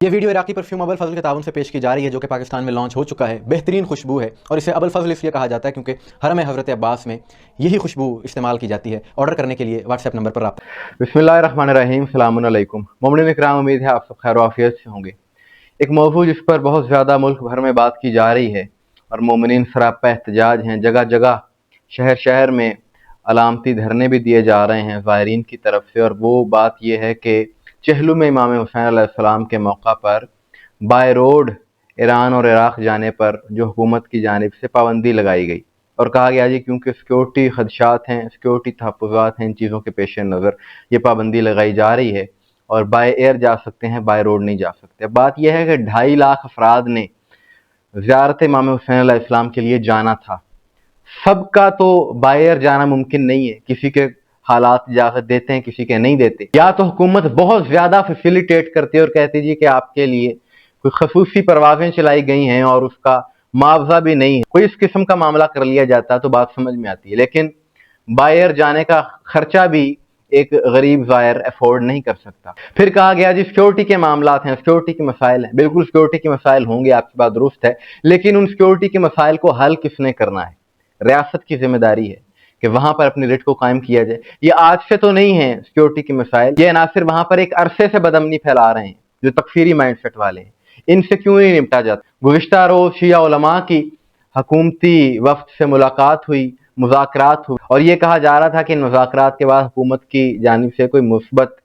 ये video Iraqi perfume Abul फजल के ताउन से पेश की जा रही है, जो कि पाकिस्तान में लॉन्च हो चुका है। बेहतरीन खुशबू है और इसे अबुल फजल इसलिए कहा जाता है क्योंकि हरम हज़रत अब्बास में यही खुशबू इस्तेमाल की जाती है। ऑर्डर करने के लिए व्हाट्सएप नंबर पर रब्ता। बिस्मिल्लाहिर्रहमानिर्रहीम, अस्सलामु अलैकुम। मोमिनीन इकराम, उम्मीद है आप सब खैर आफियत से होंगे। एक मौजू जिस पर बहुत ज़्यादा मुल्क भर में बात की जा रही है और मोमिनीन सरापा एहतजाज हैं, जगह जगह शहर शहर में अलामती धरने भी दिए जा रहे हैं ज़ायरीन की तरफ से। और वो बात यह है कि चहलू में इमाम हुसैन अलैहिस्सलाम के मौका पर बाय रोड ईरान और इराक़ जाने पर जो हुकूमत की जानिब से पाबंदी लगाई गई और कहा गया जी क्योंकि सिक्योरिटी खदशात हैं, सिक्योरिटी तहफ़्फ़ुज़ात हैं, इन चीज़ों के पेश नज़र ये पाबंदी लगाई जा रही है और बाय एयर जा सकते हैं, बाय रोड नहीं जा सकते। बात यह है कि 2.5 लाख अफराद ने ज़ियारत इमाम हुसैन अलैहिस्सलाम के लिए जाना था। सबका तो बाय एयर जाना मुमकिन नहीं है, किसी के हालात इजाज़त देते हैं, किसी के नहीं देते। या तो हुकूमत बहुत ज़्यादा फैसिलिटेट करती है और कहती जी कि आपके लिए कोई खसूसी परवाज़ें चलाई गई हैं और उसका मुआवजा भी नहीं है, कोई इस किस्म का मामला कर लिया जाता है तो बात समझ में आती है। लेकिन बाय एयर जाने का खर्चा भी एक गरीब ज़ायर अफोर्ड नहीं कर सकता। फिर कहा गया जी सिक्योरिटी के मामलात हैं, सिक्योरिटी के मसाइल हैं। बिल्कुल सिक्योरिटी के मसाइल होंगे, आपकी बात दुरुस्त है, लेकिन उन सिक्योरिटी के मसाइल को हल किसने करना है? रियासत की जिम्मेदारी है कि वहां पर अपनी रिट को कायम किया जाए। ये आज से तो नहीं है सिक्योरिटी के मसाइल, ये अनासिर वहां पर एक अरसे से बदअमनी फैला रहे हैं जो तकफीरी माइंडसेट वाले हैं। इनसे क्यों नहीं निपटा जाता? गुज़िश्ता रोज शिया उलमा की हुकूमती वफ्द से मुलाकात हुई, मुज़ाकरात हुई और ये कहा जा रहा था कि इन मुज़ाकरात के बाद हुकूमत की जानिब से कोई मुस्बत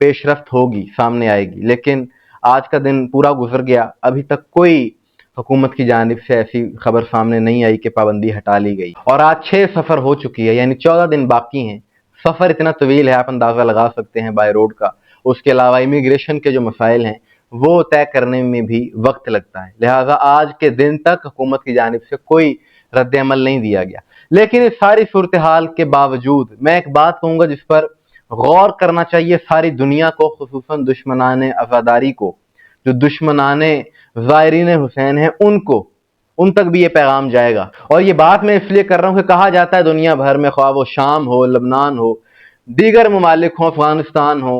पेशरफ्त होगी, सामने आएगी। लेकिन आज का दिन पूरा गुजर गया, अभी तक कोई हुकूमत की जानिब से ऐसी खबर सामने नहीं आई कि पाबंदी हटा ली गई। और आज 6 सफ़र हो चुकी है, यानी 14 दिन बाकी हैं। सफ़र इतना तवील है, आप अंदाज़ा लगा सकते हैं बाय रोड का। उसके अलावा इमिग्रेशन के जो मसाइल हैं वो तय करने में भी वक्त लगता है। लिहाजा आज के दिन तक हुकूमत की जानिब से कोई रद्द अमल नहीं दिया गया। लेकिन इस सारी सूरत हाल के बावजूद मैं एक बात कहूँगा जिस पर गौर करना चाहिए सारी दुनिया को, खुसूसन दुश्मनाने अज़ादारी को, जो दुश्मनाने ज़ायरीन हुसैन हैं उनको, उन तक भी ये पैगाम जाएगा। और ये बात मैं इसलिए कर रहा हूँ कि कहा जाता है दुनिया भर में, ख्वाह वो शाम हो, लबनान हो, दीगर ममालिक हो, अफगानिस्तान हो,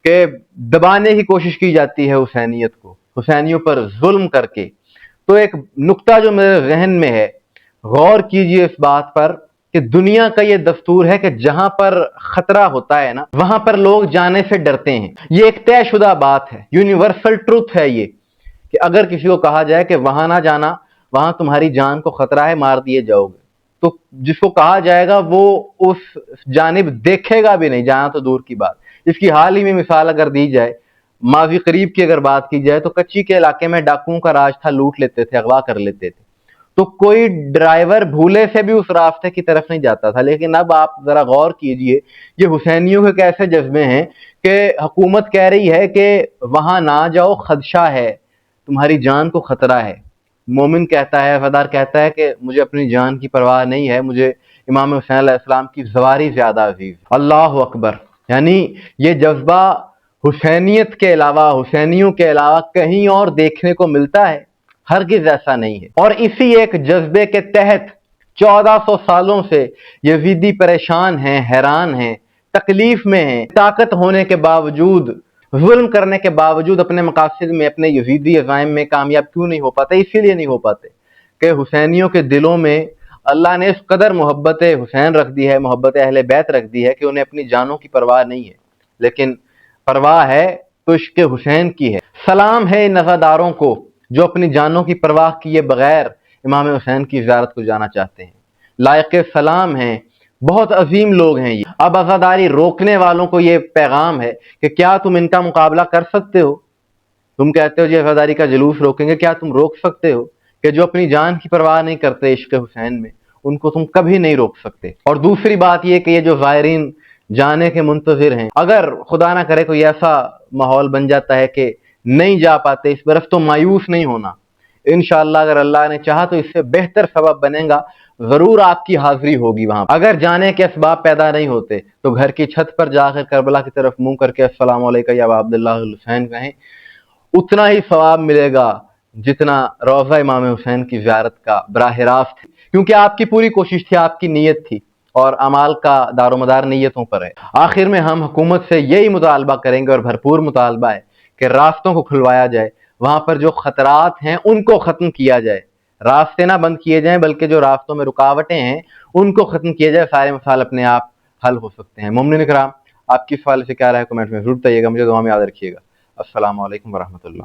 कि दबाने की कोशिश की जाती है हुसैनियत को, हुसैनियों पर जुल्म करके। तो एक नुक्ता जो मेरे जहन में है, गौर कीजिए इस बात पर कि दुनिया का ये दस्तूर है कि जहां पर खतरा होता है ना, वहां पर लोग जाने से डरते हैं। ये एक तयशुदा बात है, यूनिवर्सल ट्रुथ है ये, कि अगर किसी को कहा जाए कि वहां ना जाना, वहां तुम्हारी जान को खतरा है, मार दिए जाओगे, तो जिसको कहा जाएगा वो उस जानिब देखेगा भी नहीं, जाना तो दूर की बात। इसकी हाल ही में मिसाल अगर दी जाए, माजी करीब की अगर बात की जाए, तो कच्ची के इलाके में डाकुओं का राज था, लूट लेते थे, अगवा कर लेते थे, तो कोई ड्राइवर भूले से भी उस रास्ते की तरफ नहीं जाता था। लेकिन अब आप जरा गौर कीजिए, ये हुसैनियों के कैसे जज्बे हैं कि हुकूमत कह रही है कि वहां ना जाओ, खदशा है, तुम्हारी जान को खतरा है। मोमिन कहता है, वफादार कहता है कि मुझे अपनी जान की परवाह नहीं है, मुझे इमाम हुसैन अलैहिस्सलाम की ज़वारी ज्यादा अजीज। अल्लाह अकबर। यानी ये जज्बा हुसैनियत के अलावा, हुसैनियों के अलावा कहीं और देखने को मिलता है? हरगिज ऐसा नहीं है। और इसी एक जज्बे के तहत 1400 सालों से यजीदी परेशान हैं, हैरान हैं, तकलीफ में हैं। ताकत होने के बावजूद, जुल्म करने के बावजूद अपने मकासद में, अपने यजीदी अज़ाइम में कामयाब क्यों नहीं हो पाते? इसीलिए नहीं हो पाते कि हुसैनियों के दिलों में अल्लाह ने इस कदर मोहब्बत हुसैन रख दी है, मोहब्बत अहले बैत रख दी है कि उन्हें अपनी जानों की परवाह नहीं है, लेकिन परवाह है तो इश्क़ हुसैन की है। सलाम है इन नज़ादारों को जो अपनी जानों की परवाह किए बगैर इमाम हुसैन की ज़ियारत को जाना चाहते हैं। लायक सलाम हैं, बहुत अजीम लोग हैं ये। अब आज़ादारी रोकने वालों को ये पैगाम है कि क्या तुम इनका मुकाबला कर सकते हो? तुम कहते हो जी आज़ादारी का जुलूस रोकेंगे, क्या तुम रोक सकते हो? कि जो अपनी जान की परवाह नहीं करते इश्क़ हुसैन में, उनको तुम कभी नहीं रोक सकते। और दूसरी बात यह कि ये जो ज़ायरीन जाने के मुंतज़िर हैं, अगर खुदा ना करे कोई ऐसा माहौल बन जाता है कि नहीं जा पाते इस बरस, तो मायूस नहीं होना। इंशाअल्लाह अगर अल्लाह ने चाहा तो इससे बेहतर सबब बनेगा, जरूर आपकी हाजिरी होगी वहां। अगर जाने के असबाब पैदा नहीं होते तो घर की छत पर जाकर करबला की तरफ मुंह करके अस्सलाम वालेकुम या अब्दुल्लाह हुसैन कहें, उतना ही सवाब मिलेगा जितना रोज़ा इमाम हुसैन की ज़ियारत का बराह रास्त। क्योंकि आपकी पूरी कोशिश थी, आपकी नीयत थी, और अमाल का दारोमदार नीयतों पर है। आखिर में हम हुकूमत से यही मुतालबा करेंगे और भरपूर मुतालबा है کہ راستوں کو کھلوایا جائے, وہاں پر جو خطرات ہیں ان کو ختم کیا جائے, راستے نہ بند کیے جائیں بلکہ جو راستوں میں رکاوٹیں ہیں ان کو ختم کیا جائے, سارے مسائل اپنے آپ حل ہو سکتے ہیں. مومنین کرام, آپ کی اس حوالے سے کیا رائے کمنٹ میں ضرور بتائیے گا, مجھے دعا میں یاد رکھیے گا. السلام علیکم ورحمۃ اللہ.